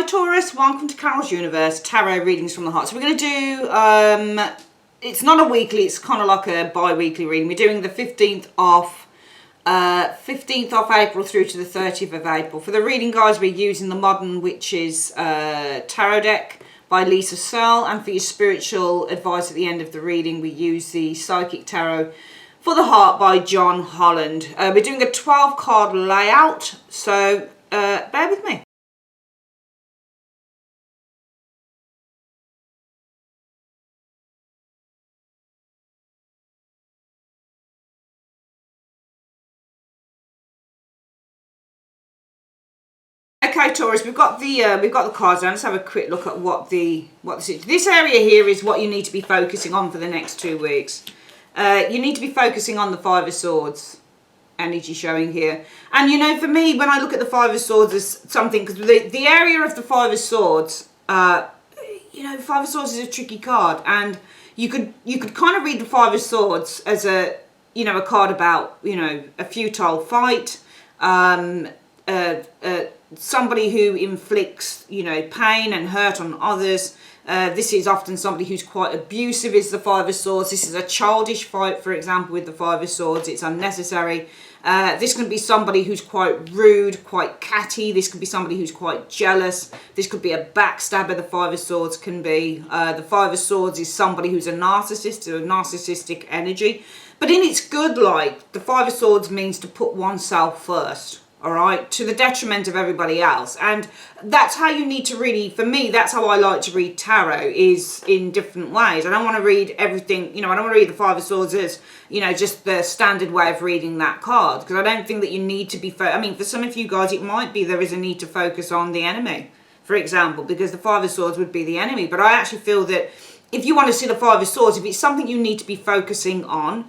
Taurus, welcome to Carol's Universe, Tarot Readings from the Heart. So we're going to do, it's not a weekly, it's kind of like a bi-weekly reading. We're doing the 15th of April through to the 30th of April. For the reading, guys, we're using the Modern Witches Tarot deck by Lisa Searle. And for your spiritual advice at the end of the reading, we use the Psychic Tarot for the Heart by John Holland. We're doing a 12-card layout, so bear with me. Okay, Taurus, we've got the cards down. Let's have a quick look at what this area here is. What you need to be focusing on for the next 2 weeks. You need to be focusing on the Five of Swords energy showing here. And you know, for me, when I look at the Five of Swords as something, because the area of the Five of Swords, you know, Five of Swords is a tricky card, and you could kind of read the Five of Swords as a, you know, a card about, you know, a futile fight, somebody who inflicts, you know, pain and hurt on others. This is often somebody who's quite abusive, is the Five of Swords. This is a childish fight, for example, with the Five of Swords. It's unnecessary. This can be somebody who's quite rude, quite catty. This could be somebody who's quite jealous. This could be a backstabber, the Five of Swords can be. The Five of Swords is somebody who's a narcissist, or a narcissistic energy. But in its good light, the Five of Swords means to put oneself first. All right, to the detriment of everybody else. And that's how you need to really, for me, that's how I like to read tarot, is in different ways. I don't want to read everything, you know, I don't want to read the Five of Swords as, you know, just the standard way of reading that card, because I don't think that you need to be, I mean, for some of you guys, it might be there is a need to focus on the enemy, for example, because the Five of Swords would be the enemy. But I actually feel that if you want to see the Five of Swords, if it's something you need to be focusing on,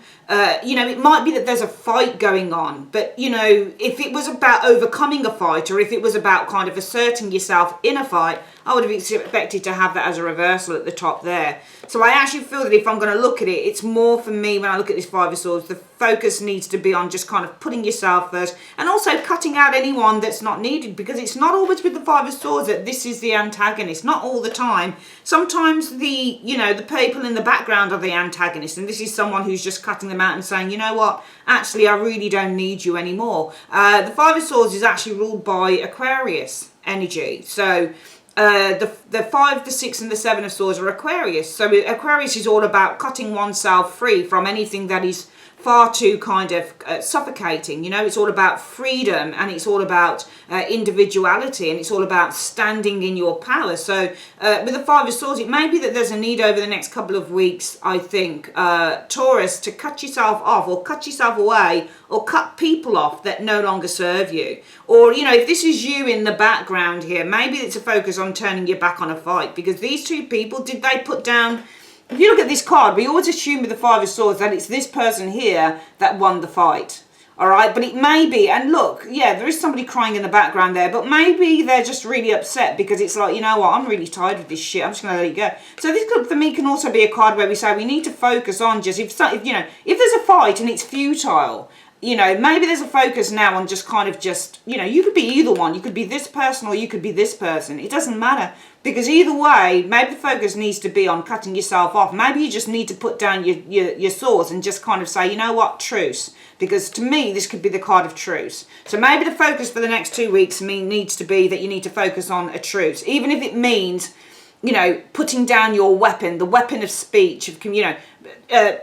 you know, it might be that there's a fight going on. But, you know, if it was about overcoming a fight, or if it was about kind of asserting yourself in a fight, I would have expected to have that as a reversal at the top there. So I actually feel that if I'm going to look at it, it's more for me, when I look at this Five of Swords, the focus needs to be on just kind of putting yourself first, and also cutting out anyone that's not needed, because it's not always with the Five of Swords that this is the antagonist. Not all the time. Sometimes the, you know, the people in the background are the antagonist, and this is someone who's just cutting them out and saying, you know what, actually I really don't need you anymore. The Five of Swords is actually ruled by Aquarius energy. So the 5, the 6 and the 7 of Swords are Aquarius. So Aquarius is all about cutting oneself free from anything that is far too kind of suffocating. You know, it's all about freedom, and it's all about individuality, and it's all about standing in your power. So with the Five of Swords, it may be that there's a need over the next couple of weeks, I think, Taurus, to cut yourself off, or cut yourself away, or cut people off that no longer serve you. Or, you know, if this is you in the background here, maybe it's a focus on turning your back on a fight, because these two people, did they put down... If you look at this card, we always assume with the Five of Swords that it's this person here that won the fight. All right, but it may be, and look, yeah, there is somebody crying in the background there, but maybe they're just really upset because it's like, you know what, I'm really tired of this shit, I'm just going to let it go. So this could, for me, can also be a card where we say we need to focus on just, if you know, if there's a fight and it's futile, you know, maybe there's a focus now on just kind of just, you know, you could be either one. You could be this person or you could be this person. It doesn't matter, because either way, maybe the focus needs to be on cutting yourself off. Maybe you just need to put down your swords and just kind of say, you know what, truce. Because to me, this could be the card of truce. So maybe the focus for the next 2 weeks needs to be that you need to focus on a truce. Even if it means, you know, putting down your weapon, the weapon of speech, of, you know,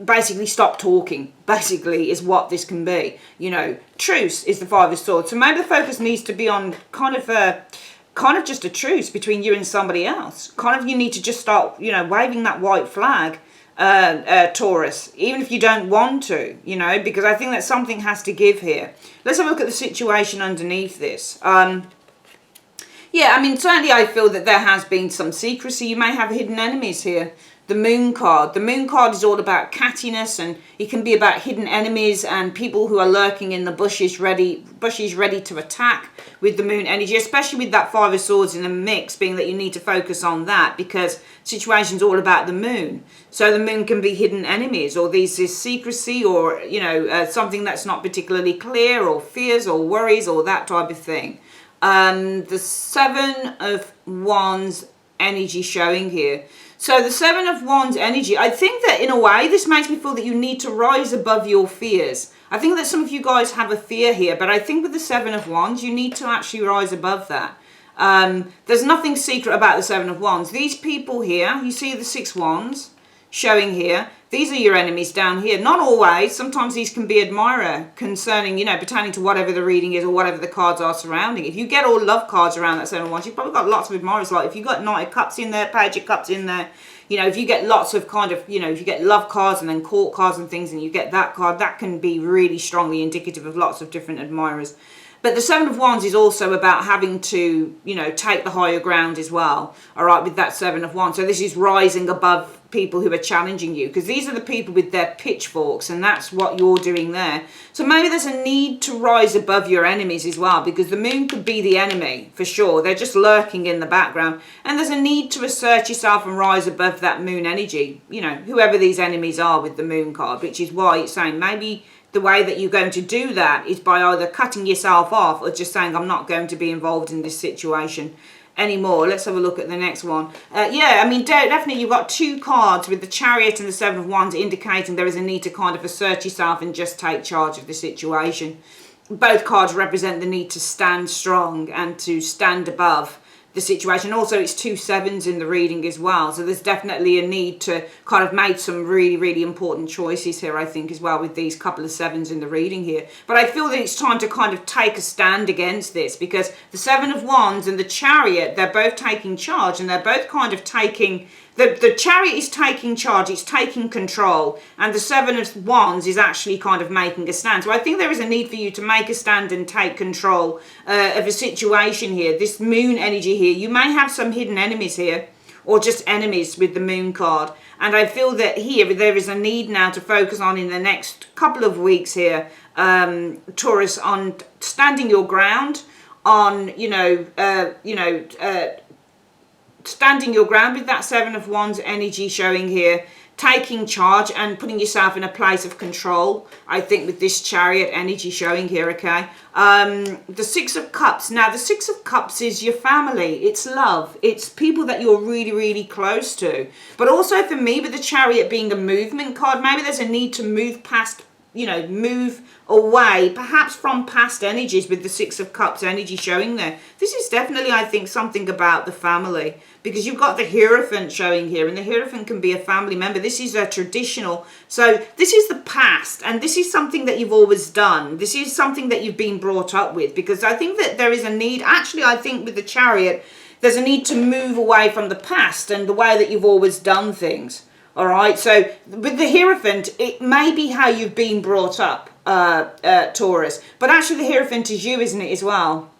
basically stop talking, basically, is what this can be. You know, truce is the Five of Swords. So maybe the focus needs to be on kind of just a truce between you and somebody else. Kind of, you need to just start, you know, waving that white flag, Taurus, even if you don't want to, you know, because I think that something has to give here. Let's have a look at the situation underneath this. Yeah, I mean, certainly I feel that there has been some secrecy. You may have hidden enemies here. The Moon card. The Moon card is all about cattiness, and it can be about hidden enemies and people who are lurking in the bushes ready to attack with the Moon energy, especially with that Five of Swords in the mix, being that you need to focus on that, because situation's all about the Moon. So the Moon can be hidden enemies, or this secrecy, or, you know, something that's not particularly clear, or fears or worries or that type of thing. The Seven of Wands energy showing here. So the Seven of Wands energy, I think that in a way this makes me feel that you need to rise above your fears. I think that some of you guys have a fear here, but I think with the Seven of Wands you need to actually rise above that. There's nothing secret about the Seven of Wands. These people here, you see the Six Wands showing here, these are your enemies down here. Not always. Sometimes these can be admirer concerning, you know, pertaining to whatever the reading is or whatever the cards are surrounding. If you get all love cards around that Seven of Wands, you've probably got lots of admirers. Like if you've got Knight of Cups in there, Page of Cups in there, you know, if you get lots of kind of, you know, if you get love cards and then court cards and things and you get that card, that can be really strongly indicative of lots of different admirers. But the Seven of Wands is also about having to, you know, take the higher ground as well, all right, with that Seven of Wands. So this is rising above people who are challenging you, because these are the people with their pitchforks, and that's what you're doing there. So maybe there's a need to rise above your enemies as well, because the moon could be the enemy, for sure. They're just lurking in the background. And there's a need to assert yourself and rise above that moon energy, you know, whoever these enemies are with the moon card, which is why it's saying maybe the way that you're going to do that is by either cutting yourself off or just saying, I'm not going to be involved in this situation anymore. Let's have a look at the next one. Yeah, I mean, definitely you've got two cards with the Chariot and the Seven of Wands indicating there is a need to kind of assert yourself and just take charge of the situation. Both cards represent the need to stand strong and to stand above the situation. Also, it's two sevens in the reading as well, so there's definitely a need to kind of make some really important choices here, I think, as well, with these couple of sevens in the reading here. But I feel that it's time to kind of take a stand against this, because the Seven of Wands and the Chariot, they're both taking charge, and they're both kind of taking the Chariot is taking charge, it's taking control, and the Seven of Wands is actually kind of making a stand. So I think there is a need for you to make a stand and take control of a situation here. This moon energy here, you may have some hidden enemies here, or just enemies with the moon card. And I feel that here there is a need now to focus on in the next couple of weeks here, Taurus, on standing your ground, on, standing your ground with that Seven of Wands energy showing here, taking charge and putting yourself in a place of control, I think, with this Chariot energy showing here, okay? The Six of Cups. Now, the Six of Cups is your family. It's love. It's people that you're really close to. But also for me, with the Chariot being a movement card, maybe there's a need to move past, move away, perhaps from past energies with the Six of Cups energy showing there. This is definitely, I think, something about the family, because you've got the Hierophant showing here, and the Hierophant can be a family member. This is a traditional, so this is the past, and this is something that you've always done. This is something that you've been brought up with, because I think that there is a need, actually, I think with the Chariot, there's a need to move away from the past and the way that you've always done things. All right, so with the Hierophant, it may be how you've been brought up, Taurus, but actually the Hierophant is you, isn't it, as well?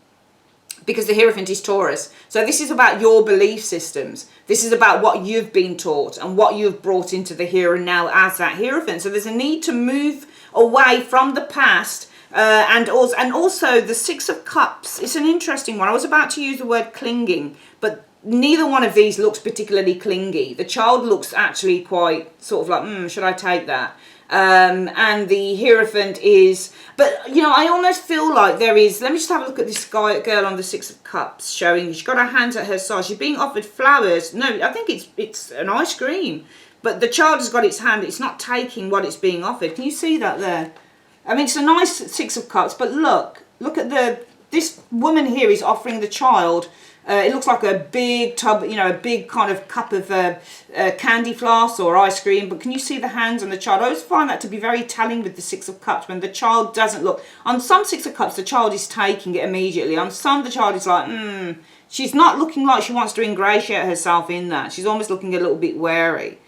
Because the Hierophant is Taurus. So this is about your belief systems. This is about what you've been taught and what you've brought into the here and now as that Hierophant. So there's a need to move away from the past. And also the Six of Cups. It's an interesting one. I was about to use the word clinging, but neither one of these looks particularly clingy. The child looks actually quite sort of like, should I take that? And the Hierophant is, but I almost feel like there is, let me just have a look at this girl on the Six of Cups showing, she's got her hands at her side, she's being offered flowers. No, I think it's an ice cream, but the child has got its hand, it's not taking what it's being offered. Can you see that there? I mean, it's a nice Six of Cups, but look at this woman here is offering the child, it looks like a big tub, a big kind of cup of candy floss or ice cream. But can you see the hands on the child? I always find that to be very telling with the Six of Cups, when the child doesn't look. On some Six of Cups, the child is taking it immediately. On some, the child is like, she's not looking like she wants to ingratiate herself in that. She's almost looking a little bit wary.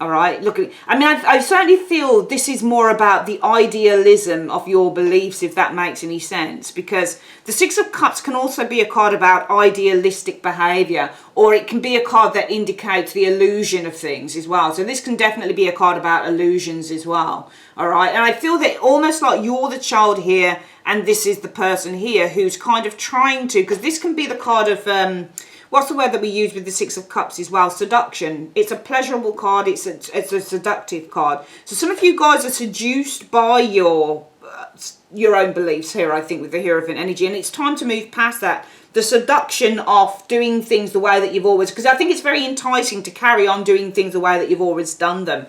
All right, I certainly feel this is more about the idealism of your beliefs, if that makes any sense, because the Six of Cups can also be a card about idealistic behavior, or it can be a card that indicates the illusion of things as well. So this can definitely be a card about illusions as well. All right, and I feel that almost like you're the child here, and this is the person here who's kind of trying to, because this can be the card of, what's the word that we use with the Six of Cups as well? Seduction. It's a pleasurable card. It's a seductive card. So some of you guys are seduced by your your own beliefs here, I think, with the Hierophant energy. And it's time to move past that. The seduction of doing things the way that you've always, because I think it's very enticing to carry on doing things the way that you've always done them,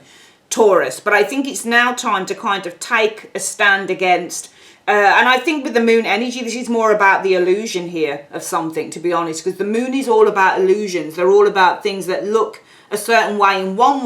Taurus. But I think it's now time to kind of take a stand against, and I think with the moon energy, this is more about the illusion here of something, to be honest, because the moon is all about illusions. They're all about things that look a certain way in one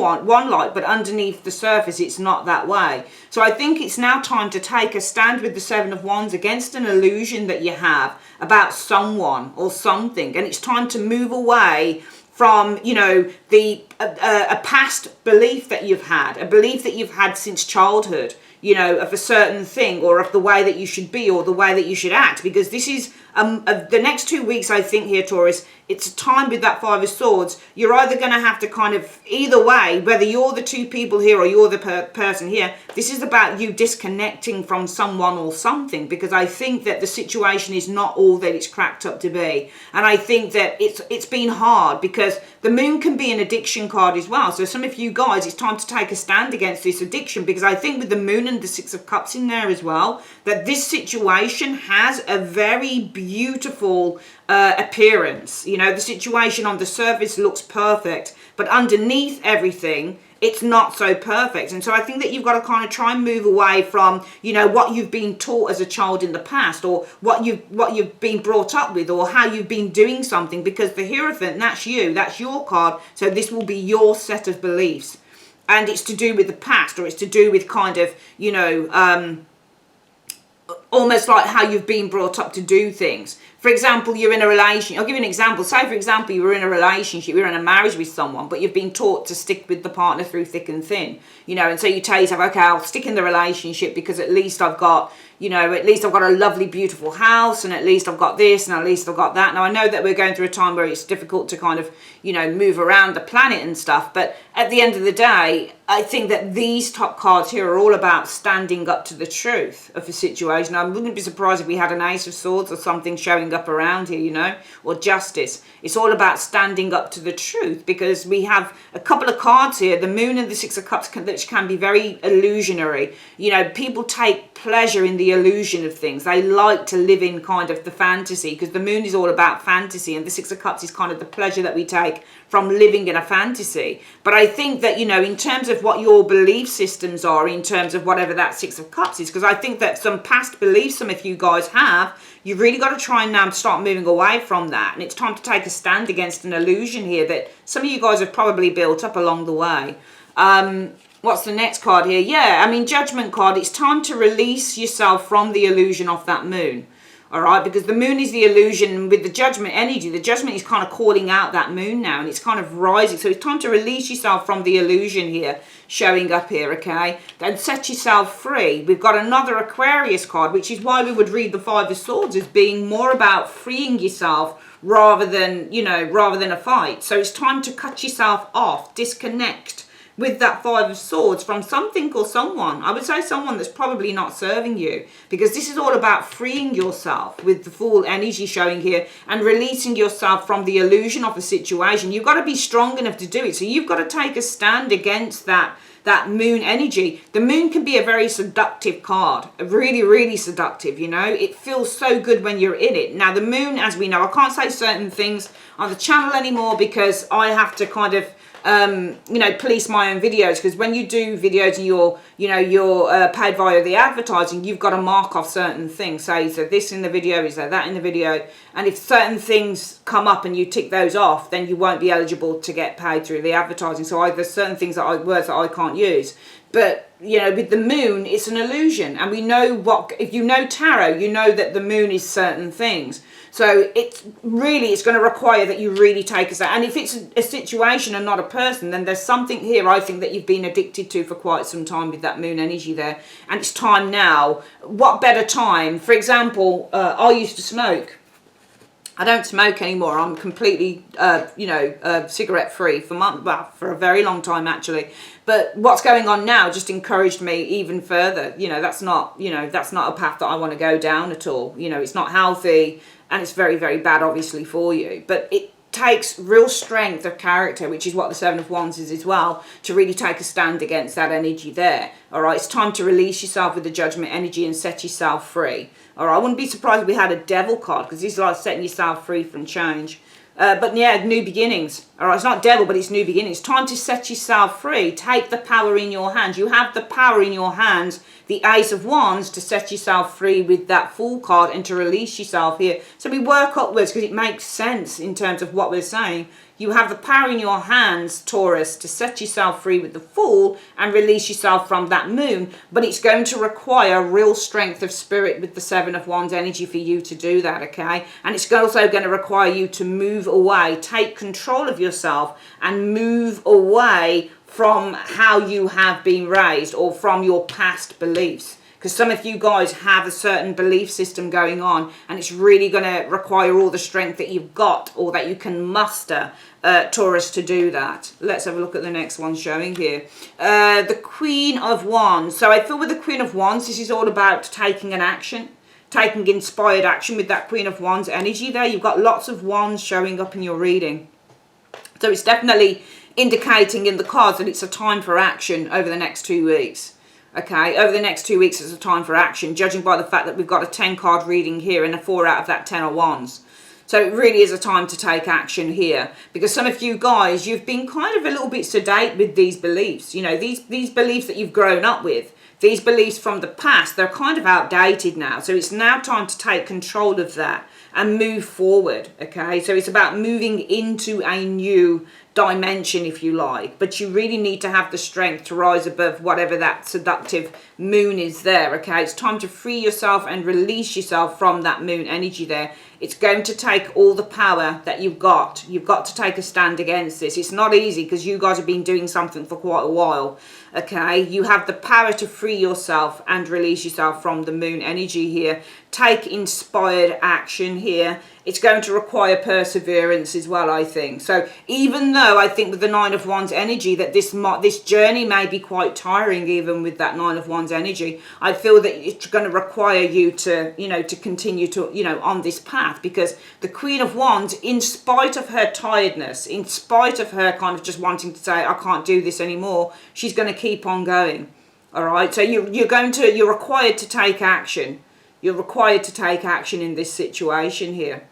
light, but underneath the surface it's not that way. So I think it's now time to take a stand with the Seven of Wands against an illusion that you have about someone or something, and it's time to move away from, you know, a past belief that you've had, a belief that you've had since childhood, you know, of a certain thing, or of the way that you should be, or the way that you should act. Because this is the next 2 weeks, I think here, Taurus, it's a time with that Five of Swords. You're either going to have to kind of, either way, whether you're the two people here or you're the person here, this is about you disconnecting from someone or something, because I think that the situation is not all that it's cracked up to be. And I think that it's been hard, because the moon can be an addiction card as well. So some of you guys, it's time to take a stand against this addiction, because I think with the moon and the Six of Cups in there as well, that this situation has a very beautiful appearance. You know, the situation on the surface looks perfect, but underneath everything, it's not so perfect. And so I think that you've got to kind of try and move away from, you know, what you've been taught as a child in the past, or what you've been brought up with, or how you've been doing something, because the Hierophant, that's you, that's your card. So this will be your set of beliefs, and it's to do with the past, or it's to do with kind of, you know, almost like how you've been brought up to do things. For example, you're in a relation. I'll give you an example. Say, for example, you were in a relationship, you're in a marriage with someone, but you've been taught to stick with the partner through thick and thin, you know, and so you tell yourself, okay, I'll stick in the relationship because at least I've got, you know, at least I've got a lovely, beautiful house, and at least I've got this, and at least I've got that. Now, I know that we're going through a time where it's difficult to kind of, you know, move around the planet and stuff, but at the end of the day, I think that these top cards here are all about standing up to the truth of the situation. I wouldn't be surprised if we had an Ace of Swords or something showing up around here, you know, or Justice. It's all about standing up to the truth, because we have a couple of cards here, the Moon and the Six of Cups, which can be very illusionary. You know, people take pleasure in the illusion of things. They like to live in kind of the fantasy, because the Moon is all about fantasy, and the Six of Cups is kind of the pleasure that we take from living in a fantasy. But I think that, you know, in terms of what your belief systems are, in terms of whatever that Six of Cups is, because I think that some past beliefs some of you guys have, you've really got to try and now start moving away from that. And it's time to take a stand against an illusion here that some of you guys have probably built up along the way. What's the next card here? Yeah, I mean, Judgment card. It's time to release yourself from the illusion of that moon. All right, because the moon is the illusion. With the Judgment energy, the Judgment is kind of calling out that moon now, and it's kind of rising. So it's time to release yourself from the illusion here, showing up here, okay? And set yourself free. We've got another Aquarius card, which is why we would read the Five of Swords as being more about freeing yourself rather than, you know, rather than a fight. So it's time to cut yourself off, disconnect with that Five of Swords from something or someone. I would say someone that's probably not serving you, because this is all about freeing yourself with the Fool energy showing here, and releasing yourself from the illusion of a situation. You've got to be strong enough to do it. So you've got to take a stand against that moon energy. The moon can be a very seductive card, really, really seductive, you know. It feels so good when you're in it. Now, the moon, as we know, I can't say certain things on the channel anymore because I have to kind of you know, police my own videos, because when you do videos and you're paid via the advertising, you've got to mark off certain things. Say, is there this in the video, is there that in the video, and if certain things come up and you tick those off, then you won't be eligible to get paid through the advertising. So there's certain things that words that I can't use. But, you know, with the moon, it's an illusion. And we know if you know tarot, you know that the moon is certain things. So it's going to require that you really take a stand. And if it's a situation and not a person, then there's something here, I think, that you've been addicted to for quite some time with that moon energy there. And it's time now. What better time? For example, I used to smoke. I don't smoke anymore. I'm completely, cigarette free for a very long time, actually. But what's going on now just encouraged me even further. You know, that's not a path that I want to go down at all. You know, it's not healthy, and it's very, very bad, obviously, for you. But takes real strength of character, which is what the Seven of Wands is as well, to really take a stand against that energy there. All right, it's time to release yourself with the Judgment energy and set yourself free. All right, I wouldn't be surprised if we had a Devil card, because this is like setting yourself free from change. But yeah, new beginnings. All right, it's not devil, but it's new beginnings. Time to set yourself free. Take the power in your hands. You have the power in your hands, the Ace of Wands, to set yourself free with that Fool card and to release yourself here. So we work upwards because it makes sense in terms of what we're saying. You have the power in your hands, Taurus, to set yourself free with the Fool and release yourself from that Moon. But it's going to require real strength of spirit with the Seven of Wands energy for you to do that, okay? And it's also going to require you to move away, take control of yourself and move away from how you have been raised or from your past beliefs. Because some of you guys have a certain belief system going on, and it's really going to require all the strength that you've got or that you can muster, Taurus, to do that. Let's have a look at the next one showing here. The Queen of Wands. So I feel with the Queen of Wands, this is all about taking an action, taking inspired action with that Queen of Wands energy there. You've got lots of wands showing up in your reading. So it's definitely indicating in the cards that it's a time for action over the next 2 weeks. Okay, over the next 2 weeks is a time for action, judging by the fact that we've got a 10 card reading here and a 4 out of that 10 are wands. So it really is a time to take action here, because some of you guys, you've been kind of a little bit sedate with these beliefs. You know, these beliefs that you've grown up with, these beliefs from the past, they're kind of outdated now. So it's now time to take control of that and move forward, okay? So it's about moving into a new dimension, if you like, but you really need to have the strength to rise above whatever that seductive Moon is there, okay? It's time to free yourself and release yourself from that Moon energy there. It's going to take all the power that you've got. You've got to take a stand against this. It's not easy because you guys have been doing something for quite a while, okay? You have the power to free yourself and release yourself from the Moon energy here. Take inspired action here. It's going to require perseverance as well, I think. So even though I think with the Nine of Wands energy that this journey may be quite tiring, even with that Nine of Wands energy, I feel that it's going to require you to, you know, to continue to, you know, on this path, because the Queen of Wands, in spite of her tiredness, in spite of her kind of just wanting to say, I can't do this anymore, she's going to keep on going. All right. So you're required to take action. You're required to take action in this situation here.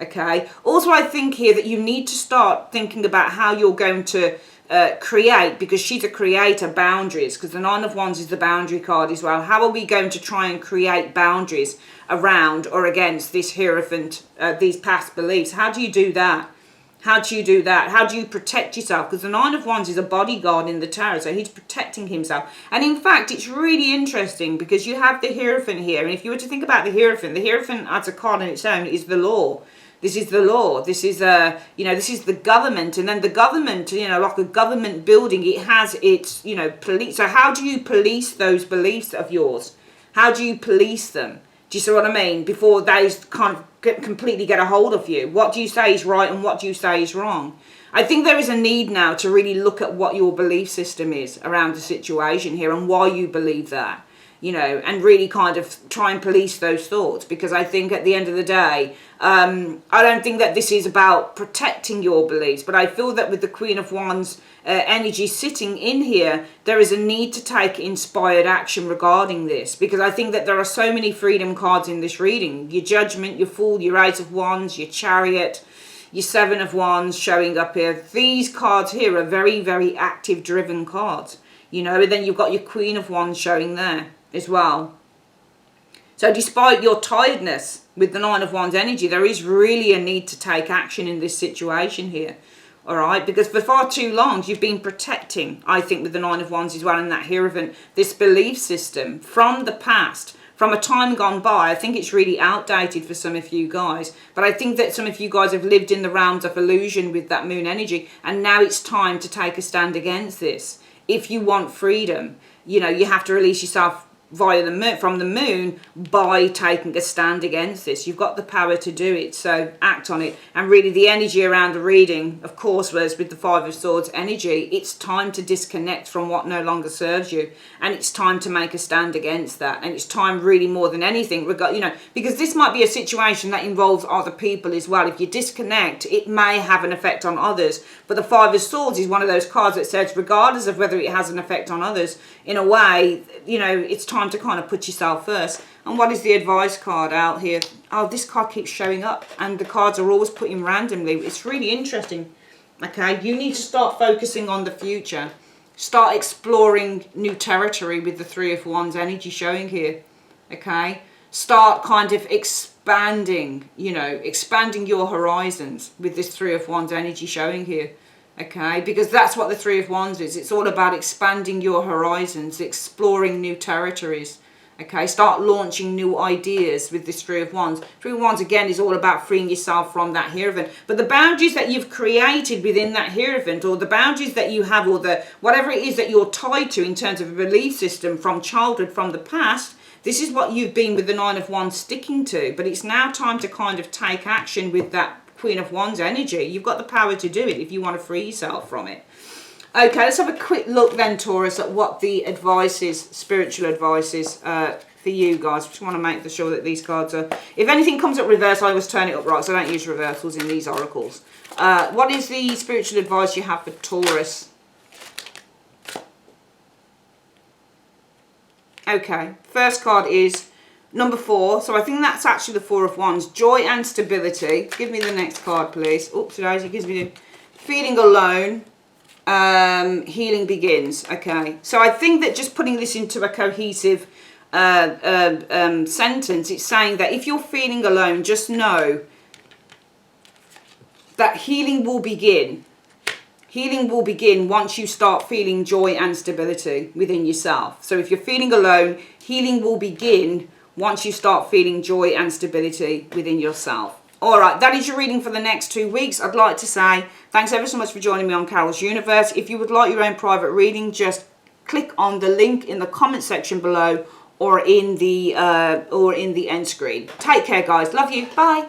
Okay. Also, I think here that you need to start thinking about how you're going to create, because she's a creator, boundaries, because the Nine of Wands is the boundary card as well. How are we going to try and create boundaries around or against this Hierophant, these past beliefs? How do you do that? How do you do that? How do you protect yourself? Because the Nine of Wands is a bodyguard in the Tarot, so he's protecting himself. And in fact, it's really interesting because you have the Hierophant here. And if you were to think about the Hierophant as a card on its own is the law. This is the law. This is this is the government, and then the government, you know, like a government building, it has its, you know, police. So how do you police those beliefs of yours? How do you police them? Do you see what I mean? Before they kind of completely get a hold of you. What do you say is right and what do you say is wrong? I think there is a need now to really look at what your belief system is around the situation here and why you believe that. You know, and really kind of try and police those thoughts, because I think at the end of the day, I don't think that this is about protecting your beliefs, but I feel that with the Queen of Wands energy sitting in here, there is a need to take inspired action regarding this, because I think that there are so many freedom cards in this reading. Your Judgment, your Fool, your Eight of Wands, your Chariot, your Seven of Wands showing up here. These cards here are very, very active, driven cards, you know, and then you've got your Queen of Wands showing there as well. So despite your tiredness with the Nine of Wands energy, there is really a need to take action in this situation here. All right, because for far too long you've been protecting, I think, with the Nine of Wands as well, and that Hierophant, this belief system from the past, from a time gone by. I think it's really outdated for some of you guys, but I think that some of you guys have lived in the realms of illusion with that Moon energy, and now it's time to take a stand against this. If you want freedom, you know, you have to release yourself via the moon, from the moon, by taking a stand against this. You've got the power to do it, so act on it. And really the energy around the reading, of course, was with the Five of Swords energy, it's time to disconnect from what no longer serves you, and it's time to make a stand against that. And it's time, really, more than anything, because this might be a situation that involves other people as well. If you disconnect, it may have an effect on others, but the Five of Swords is one of those cards that says, regardless of whether it has an effect on others, in a way, it's time to kind of put yourself first. And what is the advice card out here? Oh, this card keeps showing up, and the cards are always put in randomly. It's really interesting. Okay, you need to start focusing on the future. Start exploring new territory with the Three of Wands energy showing here. Okay, start kind of expanding, expanding your horizons with this Three of Wands energy showing here. Okay, because that's what the Three of Wands is. It's all about expanding your horizons, exploring new territories. Okay, start launching new ideas with this Three of Wands. Three of Wands, again, is all about freeing yourself from that Hierophant. But the boundaries that you've created within that Hierophant, or the boundaries that you have, or the whatever it is that you're tied to in terms of a belief system from childhood, from the past, this is what you've been with the Nine of Wands sticking to. But it's now time to kind of take action with that Queen of Wands energy. You've got the power to do it if you want to free yourself from it. Okay, let's have a quick look then, Taurus, at what the advice is, spiritual advice is for you guys. Just want to make sure that these cards are... If anything comes up reverse, I always turn it up right, so I don't use reversals in these oracles. What is the spiritual advice you have for Taurus? Okay, first card is number 4. So I think that's actually the Four of Wands. Joy and stability. Give me the next card, please. Oops, it gives me the feeling alone. Healing begins. Okay, so I think that just putting this into a cohesive sentence, it's saying that if you're feeling alone, just know that healing will begin. Healing will begin once you start feeling joy and stability within yourself. So if you're feeling alone, healing will begin once you start feeling joy and stability within yourself. All right, that is your reading for the next 2 weeks. I'd like to say thanks ever so much for joining me on Carol's Universe. If you would like your own private reading, just click on the link in the comment section below or in the end screen. Take care, guys. Love you. Bye.